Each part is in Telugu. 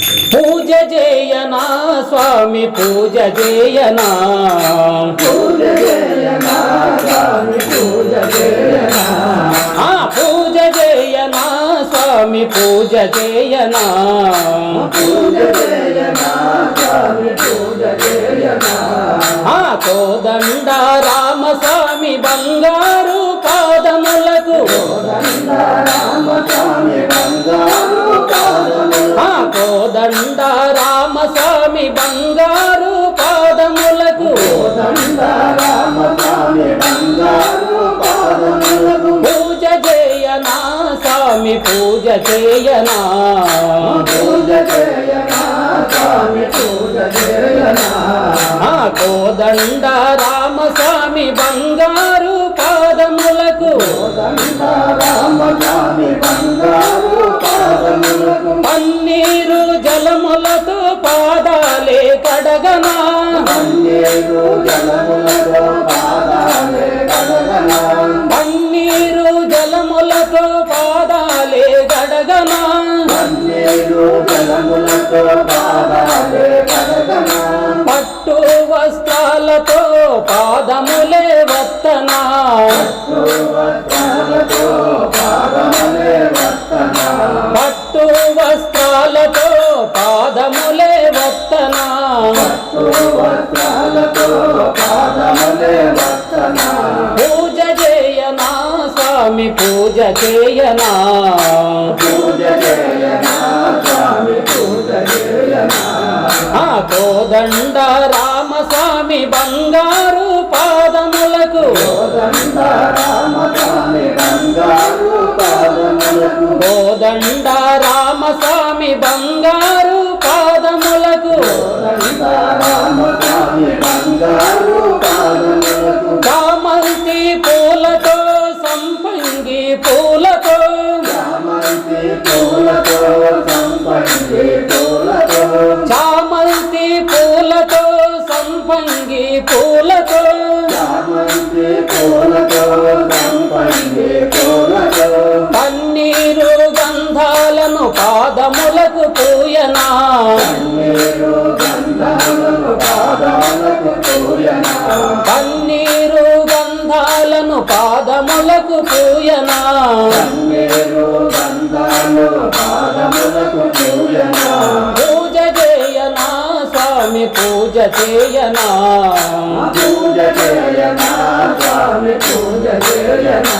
పూజ చేయనా స్వామి పూజ చేయనా పూజ చేయనా స్వామి పూజ చేయనా పూజ చేయనా స్వామి పూజ చేయనా పూజ చేయనా స్వామి పూజ చేయనా కోదండ రామస్వామి బంగారు పాదములకు కోదండ రామస్వామి బంగారు పాదములకు కోదండ రామస్వామి బంగారు పాదములకు కోదండ రామస్వామి బంగారు పాదములకు పూజ చేయనా స్వామి పూజ చేయనా పూజ చేయనా స్వామి పూజ చేయనా కోదండ రామస్వామి బంగారు పాదములకు కోదండ రామస్వామి బంగారు పాదములకు పన్నీరు జలములతో పాదాలే కడగనా పన్నీరు జలములతో పాదాలే కడగనా పన్నీరు జలములతో పాదాలే కడగనా పన్నీరు జలములతో పాదాలే కడగనా పట్టు వస్త్రాలతో పాదములే వత్తనా వస్త్రాలతో పాదములే వత్తనా పట్టు వస్త్రాలతో పాదములే వత్తనా వస్త్రాలతో పాదములే వత్తనా పూజ చేయనా స్వామి పూజ చేయనా పూజ చేయనా స్వామి పూజ చేయనా కోదండ రామస్వామి బంగారు పాదములకు కోదండ రామస్వామి బంగారు పాదములకు కోదండ రామస్వామి బంగారు పాదములకు కోదండ రామస్వామి బంగారు పాదములకు చామంతి పూలతో సంపంగి పూలతో చామంతి పూలతో సంపంగి పూలతో చామంతి పూలతో సంపంగి పూలతో చామంతి పూలతో సంపంగి పూలతో పన్నీరు గంధాలను పాదములకు పూయనా పన్నీరు గంధాలను పాదాలకు పూయనా పన్నీరు గంధాలను పాదములకు పూయనా పన్నీరు గంధాలు పాదములకు పూయనా పూజ చేయనా స్వామి పూజ చేయనా పూజ చేయనా స్వామి పూజ చేయనా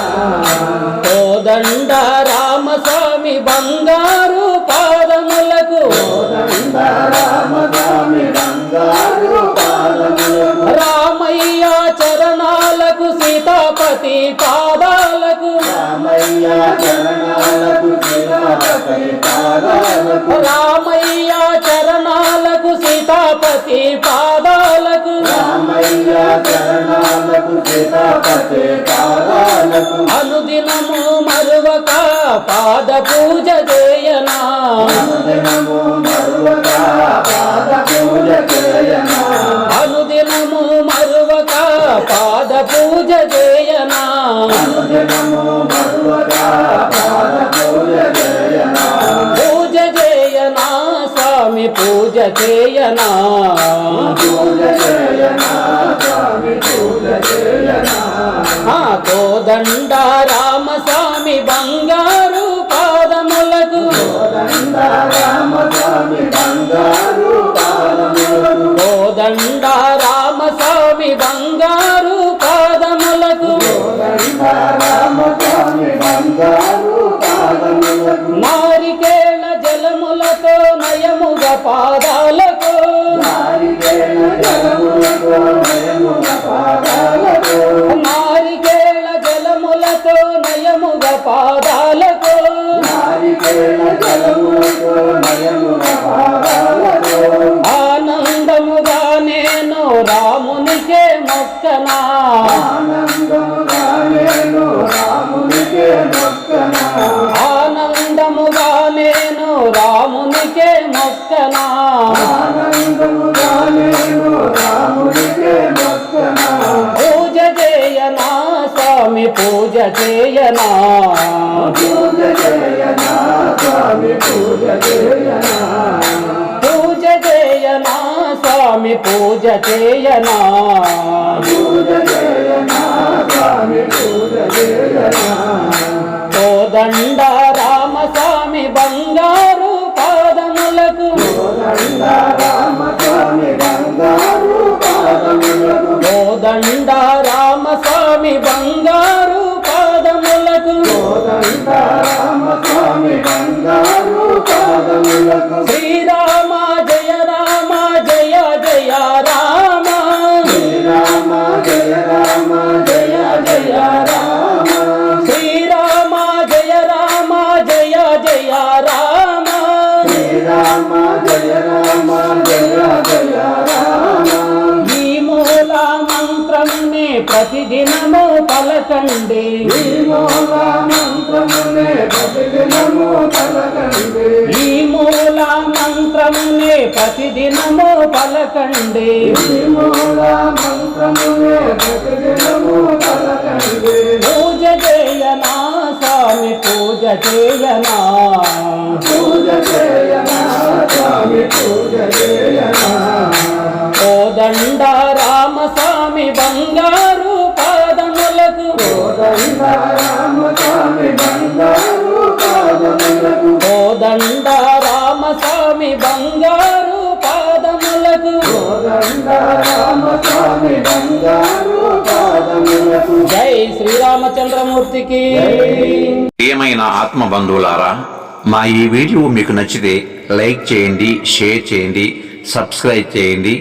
కోదండ రామస్వామి బంగారు పాదములకు కోదండ రామస్వామి బంగారు పాదములకు రామయ్య చరణాలకు సీతాపతి పాదాలకు రామయ్య చరణాలకు సీతాపతి పాదాలకు రామయ్య చరణాలకు సీతాపతి పాదాలకు రామయ్య చరణాలకు సీతాపతి పాదాలకు అనుదినము మరువక పాద పూజ చేయనా అనుదినము మరువక పాద పూజ చేయనా అనుదినము మరువక పాద పూజ చేయనా అనుదినము మరువక పాద పూజ చేయనా పూజ చేయనా స్వామి పూజ చేయనా పూజ చేయనా స్వామి పూజ చేయనా కోదండ రామస్వామి బంగారు పాదములకు కోదండ రామస్వామి బంగారు పాదములకు కోదండ రామస్వామి బంగారు పాదములకు కోదండ రామస్వామి బంగారు పాదములకు నారికేళ జలములతో నయముగ పాదాలకు నారికేళ జలములతో నయముగ పాదాలకు నారికేళ జలములతో నయముగ పాదాలకు నారికేళ జలములతో నయముగ పాదాలకు ఆనందముగా నేను రామునికే మొక్కనా ఆనందముగా నేను రామునికే మొక్కనా ఆనందముగా నేను రామునికే మొక్కనా ఆనందముగా నేను రామునికే మొక్కనా పూజ చేయనా స్వామి పూజ చేయనా పూజ చేయనా స్వామి పూజ చేయనా స్వామి పూజ చేయనా పూజ చేయనా స్వామి పూజ చేయనా కోదండ రామస్వామి బంగారు పాదములకు కోదండ రామస్వామి బంగారు పాదములకు కోదండ రామస్వామి బంగారు పాదములకు కోదండ రామస్వామి బంగారు పాదములకు శ్రీరామ జయ రామ జయ జయ రామ శ్రీరామ జయ రామ జయ జయ రామ శ్రీరామ జయ రామ జయ జయ రామ శ్రీరామ జయ రామ జయ జయ రామ ఈ మూల మంత్రమునే ప్రతిదినము పలకండి ఈ మూల మంత్రమునే ప్రతిదినము పలకండి ఈ మూల మంత్రమునే ప్రతిదినము పలకండి ఈ మూల మంత్రమునే ప్రతిదినము పలకండి పూజ చేయనా స్వామి పూజ చేయనా పూజ చేయనా స్వామి పూజ చేయనా కోదండ రామస్వామి బంగారు పాదములకు కోదండ రామస్వామి బంగారు పాదములకు కోదండ రామస్వామి బంగారు పాదములకు కోదండ రామస్వామి బంగారు పాదములకు జై శ్రీరామచంద్రమూర్తికి ప్రియమైన ఆత్మ బంధువులారా, మా ఈ వీడియో మీకు నచ్చితే లైక్ చేయండి, షేర్ చేయండి, సబ్స్క్రైబ్ చేయండి,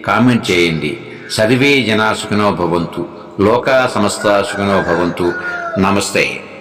కామెంట్ చేయండి. సర్వే జనా సుఖినో భవంతు, లోకా సమస్త సుఖినో భవంతు. నమస్తే.